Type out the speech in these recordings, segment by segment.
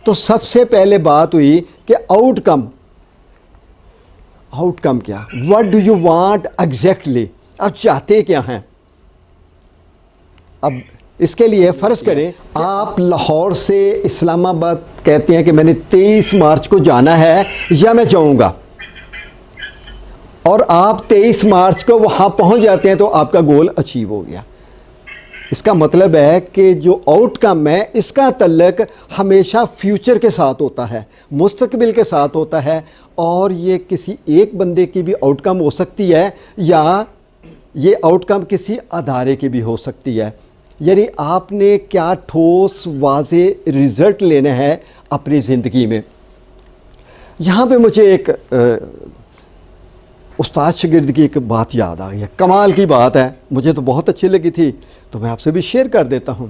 تو سب سے پہلے بات ہوئی کہ آؤٹ کم کیا، what do you want exactly, آپ چاہتے کیا ہیں. اب اس کے لیے فرض کریں آپ لاہور سے اسلام آباد کہتے ہیں کہ میں نے 23 مارچ کو جانا ہے یا میں جاؤں گا، اور آپ 23 مارچ کو وہاں پہنچ جاتے ہیں تو آپ کا گول اچیو ہو گیا. اس کا مطلب ہے کہ جو آؤٹ کم ہے اس کا تعلق ہمیشہ فیوچر کے ساتھ ہوتا ہے، مستقبل کے ساتھ ہوتا ہے، اور یہ کسی ایک بندے کی بھی آؤٹ کم ہو سکتی ہے یا یہ آؤٹ کم کسی ادارے کی بھی ہو سکتی ہے. یعنی آپ نے کیا ٹھوس واضح رزلٹ لینا ہے اپنی زندگی میں. یہاں پہ مجھے ایک استاد شاگرد کی ایک بات یاد آ گئی ہے، کمال کی بات ہے، مجھے تو بہت اچھی لگی تھی تو میں آپ سے بھی شیئر کر دیتا ہوں.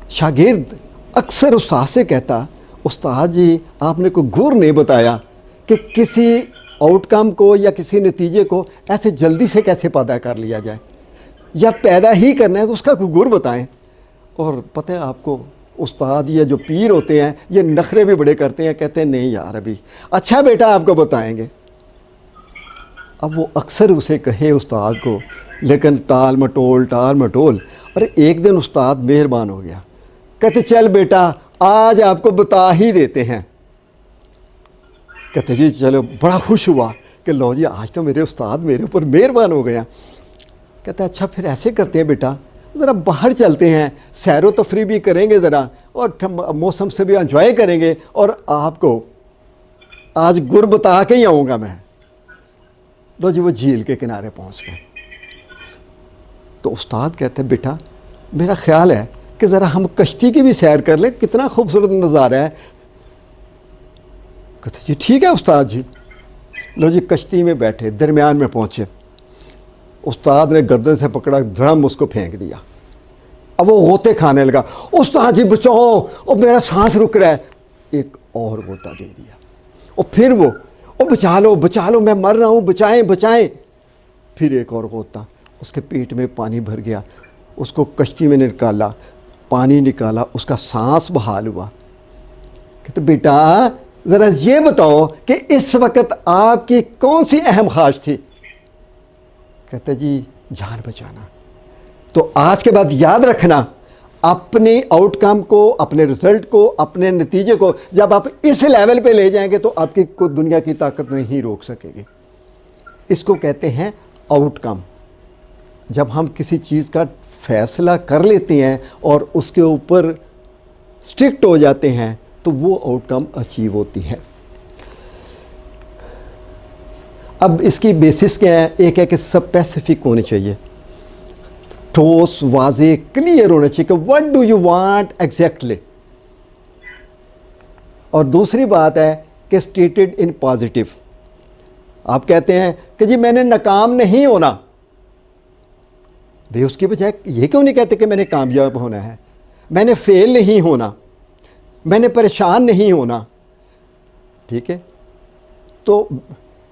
شاگرد اکثر استاد سے کہتا، استاد جی آپ نے کوئی گر نہیں بتایا کہ کسی آؤٹ کم کو یا کسی نتیجے کو ایسے جلدی سے کیسے پیدا کر لیا جائے، یا پیدا ہی کرنا ہے تو اس کا کوئی گر بتائیں. اور پتہ ہے آپ کو استاد یہ جو پیر ہوتے ہیں یہ نخرے بھی بڑے کرتے ہیں، کہتے ہیں نہیں یار ابھی، اچھا بیٹا آپ کو بتائیں گے. اب وہ اکثر اسے کہے استاد کو، لیکن ٹال مٹول. اور ایک دن استاد مہربان ہو گیا، کہتے چل بیٹا آج آپ کو بتا ہی دیتے ہیں. کہتے جی چلو، بڑا خوش ہوا کہ لو جی آج تو میرے استاد میرے اوپر مہربان ہو گیا. کہتا اچھا پھر ایسے کرتے ہیں بیٹا، ذرا باہر چلتے ہیں، سیر و تفریح بھی کریں گے ذرا، اور موسم سے بھی انجوائے کریں گے، اور آپ کو آج گر بتا کے ہی آؤں گا میں. لو جی وہ جھیل کے کنارے پہنچ گئے. تو استاد کہتے ہیں بیٹا میرا خیال ہے کہ ذرا ہم کشتی کی بھی سیر کر لیں، کتنا خوبصورت نظارہ ہے. کہتے جی ٹھیک ہے استاد جی. لو جی کشتی میں بیٹھے، درمیان میں پہنچے، استاد نے گردن سے پکڑا، دھڑم اس کو پھینک دیا. اب وہ غوطے کھانے لگا، استاد جی بچاؤ، اور میرا سانس رک رہا ہے. ایک اور غوطہ دے دیا، اور پھر وہ بچا لو میں مر رہا ہوں، بچائیں. پھر ایک اور غوطہ، اس کے پیٹ میں پانی بھر گیا، اس کو کشتی میں نکالا، پانی نکالا، اس کا سانس بحال ہوا. کہتے بیٹا ذرا یہ بتاؤ کہ اس وقت آپ کی کون سی اہم خواہش تھی. کہتے جی جان بچانا. تو آج کے بعد یاد رکھنا، اپنی آؤٹ کم کو، اپنے رزلٹ کو، اپنے نتیجے کو جب آپ اس لیول پہ لے جائیں گے تو آپ کی کوئی دنیا کی طاقت نہیں روک سکے گی. اس کو کہتے ہیں آؤٹ کم. جب ہم کسی چیز کا فیصلہ کر لیتے ہیں اور اس کے اوپر اسٹرکٹ ہو جاتے ہیں تو وہ آؤٹ کم اچیو ہوتی ہے. اب اس کی بیسس کیا ہے؟ ایک ہے کہ اسپیسیفک ہونی چاہیے، ٹھوس واضح کلیئر ہونا چاہیے کہ what do you want exactly. اور دوسری بات ہے کہ اسٹیٹڈ ان پازیٹیو. آپ کہتے ہیں کہ جی میں نے ناکام نہیں ہونا، بھئی اس کی بجائے یہ کیوں نہیں کہتے کہ میں نے کامیاب ہونا ہے، میں نے فیل نہیں ہونا، میں نے پریشان نہیں ہونا. ٹھیک ہے، تو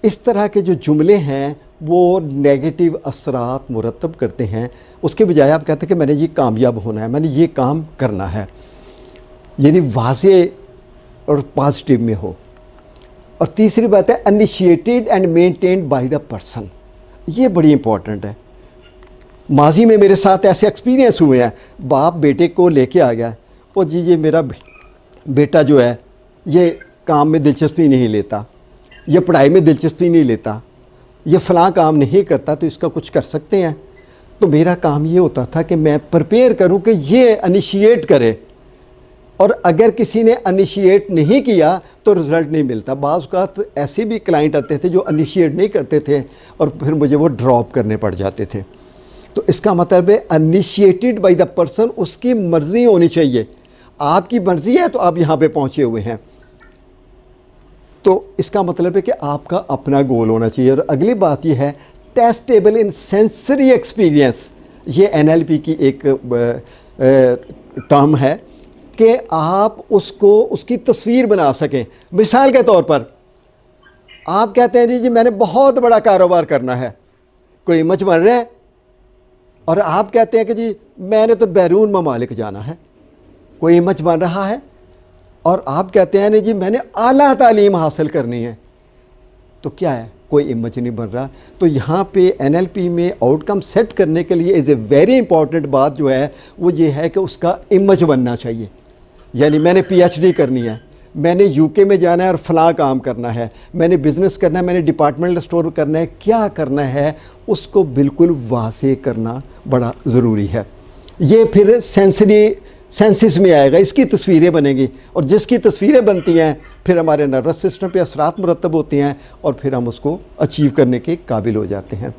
اس طرح کے جو جملے ہیں وہ نیگیٹو اثرات مرتب کرتے ہیں. اس کے بجائے آپ کہتے ہیں کہ میں نے یہ کامیاب ہونا ہے، میں نے یہ کام کرنا ہے، یعنی واضح اور پازیٹیو میں ہو. اور تیسری بات ہے initiated and maintained by the person. یہ بڑی امپورٹنٹ ہے. ماضی میں میرے ساتھ ایسے ایکسپیرینس ہوئے ہیں، باپ بیٹے کو لے کے آ گیا، اور جی یہ میرا بیٹا جو ہے یہ کام میں دلچسپی نہیں لیتا، یہ پڑھائی میں دلچسپی نہیں لیتا، یہ فلاں کام نہیں کرتا، تو اس کا کچھ کر سکتے ہیں. تو میرا کام یہ ہوتا تھا کہ میں پریپیئر کروں کہ یہ انیشیٹ کرے، اور اگر کسی نے انیشیٹ نہیں کیا تو رزلٹ نہیں ملتا. بعض اوقات ایسے بھی کلائنٹ آتے تھے جو انیشیٹ نہیں کرتے تھے اور پھر مجھے وہ ڈراپ کرنے پڑ جاتے تھے. تو اس کا مطلب ہے انیشیٹڈ بائی دا پرسن، اس کی مرضی ہونی چاہیے. آپ کی مرضی ہے تو آپ یہاں پہ پہنچے ہوئے ہیں. تو اس کا مطلب ہے کہ آپ کا اپنا گول ہونا چاہیے. اور اگلی بات یہ ہے ٹیسٹیبل ان سینسری ایکسپیرینس. یہ NLP کی ایک ٹرم ہے کہ آپ اس کو اس کی تصویر بنا سکیں. مثال کے طور پر آپ کہتے ہیں جی میں نے بہت بڑا کاروبار کرنا ہے، کوئی مچ بن رہا ہے، اور آپ کہتے ہیں کہ جی میں نے تو بیرون ممالک جانا ہے. کوئی امیج بن رہا ہے اور آپ کہتے ہیں نہیں جی میں نے اعلیٰ تعلیم حاصل کرنی ہے، تو کیا ہے؟ کوئی امیج نہیں بن رہا. تو یہاں پہ NLP میں آؤٹ کم سیٹ کرنے کے لیے از اے ویری امپورٹنٹ بات جو ہے وہ یہ ہے کہ اس کا امیج بننا چاہیے. یعنی میں نے PhD کرنی ہے، میں نے UK میں جانا ہے اور فلاں کام کرنا ہے، میں نے بزنس کرنا ہے، میں نے ڈپارٹمنٹل اسٹور کرنا ہے، کیا کرنا ہے اس کو بالکل واضح کرنا بڑا ضروری ہے. یہ پھر سینسز میں آئے گا، اس کی تصویریں بنیں گی، اور جس کی تصویریں بنتی ہیں پھر ہمارے نروس سسٹم پہ اثرات مرتب ہوتے ہیں اور پھر ہم اس کو اچیو کرنے کے قابل ہو جاتے ہیں.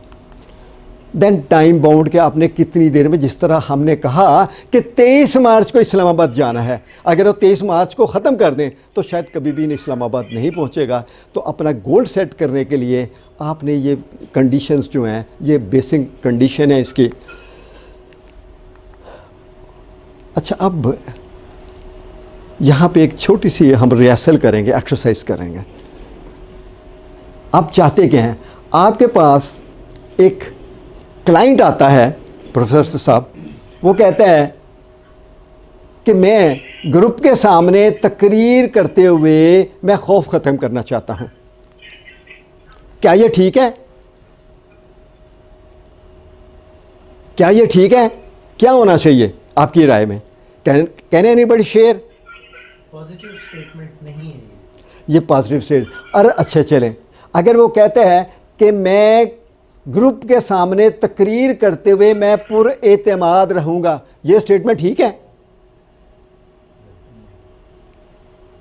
دین ٹائم باؤنڈ کہ آپ نے کتنی دیر میں، جس طرح ہم نے کہا کہ 23 مارچ کو اسلام آباد جانا ہے، اگر وہ 23 مارچ کو ختم کر دیں تو شاید کبھی بھی اسلام آباد نہیں پہنچے گا. تو اپنا گول سیٹ کرنے کے لیے آپ نے یہ کنڈیشنز جو ہیں، یہ بیسک کنڈیشن ہے اس کی. اچھا، اب یہاں پہ ایک چھوٹی سی ہم ریہرسل کریں گے، ایکسرسائز کریں گے. آپ چاہتے کیا ہیں؟ آپ کے پاس ایک کلائنٹ آتا ہے، پروفیسر صاحب، وہ کہتا ہے کہ میں گروپ کے سامنے تقریر کرتے ہوئے میں خوف ختم کرنا چاہتا ہوں. کیا یہ ٹھیک ہے؟ کیا یہ ٹھیک ہے؟ کیا ہونا چاہیے آپ کی رائے میں؟ Can any body share? Positive statement نہیں ہے یہ پازیٹیو اسٹیٹ. اور اچھا چلیں، اگر وہ کہتا ہے کہ میں گروپ کے سامنے تقریر کرتے ہوئے میں پر اعتماد رہوں گا، یہ اسٹیٹمنٹ ٹھیک ہے؟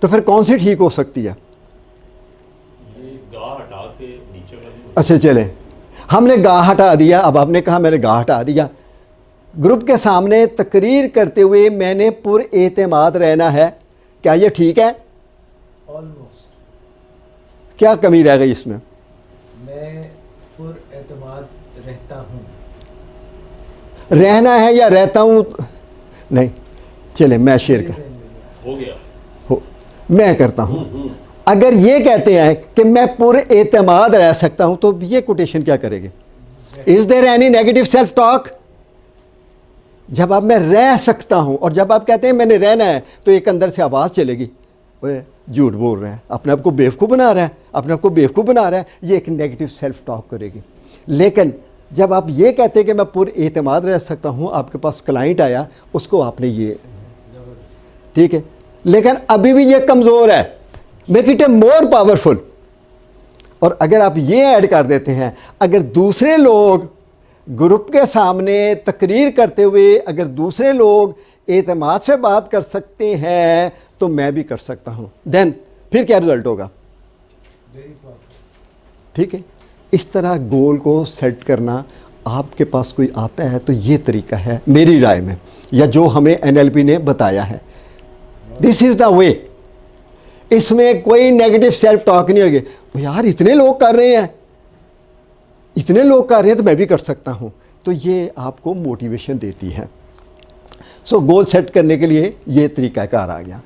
تو پھر کون سی ٹھیک ہو سکتی ہے؟ اچھا چلیں، ہم نے گاہ ہٹا دیا. اب آپ نے کہا میں نے گاہ ہٹا دیا. گروپ کے سامنے تقریر کرتے ہوئے میں نے پر اعتماد رہنا ہے، کیا یہ ٹھیک ہے؟ آلموسٹ. کیا کمی رہ گئی اس میں؟ میں پر اعتماد رہتا ہوں. رہنا ہے یا رہتا ہوں؟ نہیں، چلیں میں شیئر کر ہو گیا، میں کرتا ہوں. اگر یہ کہتے ہیں کہ میں پر اعتماد رہ سکتا ہوں تو یہ کوٹیشن کیا کرے گی؟ Is there any negative self talk? جب آپ میں رہ سکتا ہوں اور جب آپ کہتے ہیں میں نے رہنا ہے تو ایک اندر سے آواز چلے گی، جھوٹ بول رہے ہیں، اپنے آپ کو بیوقوف بنا رہا ہے، اپنے آپ کو بیوقوف بنا رہا ہے. یہ ایک نیگیٹو سیلف ٹاک کرے گی. لیکن جب آپ یہ کہتے ہیں کہ میں پر اعتماد رہ سکتا ہوں، آپ کے پاس کلائنٹ آیا، اس کو آپ نے یہ ٹھیک ہے، لیکن ابھی بھی یہ کمزور ہے، make it a more powerful. اور اگر آپ یہ ایڈ کر دیتے ہیں، اگر دوسرے لوگ گروپ کے سامنے تقریر کرتے ہوئے اگر دوسرے لوگ اعتماد سے بات کر سکتے ہیں تو میں بھی کر سکتا ہوں، دین پھر کیا رزلٹ ہوگا؟ ٹھیک ہے. اس طرح گول کو سیٹ کرنا آپ کے پاس کوئی آتا ہے تو یہ طریقہ ہے میری رائے میں، یا جو ہمیں NLP نے بتایا ہے. دس از دا وے. اس میں کوئی نیگیٹو سیلف ٹاک نہیں ہوگی. یار اتنے لوگ کر رہے ہیں، اتنے لوگ کر رہے ہیں تو میں بھی کر سکتا ہوں. تو یہ آپ کو موٹیویشن دیتی ہے. سو گول سیٹ کرنے کے لیے یہ طریقہ کار آ گیا.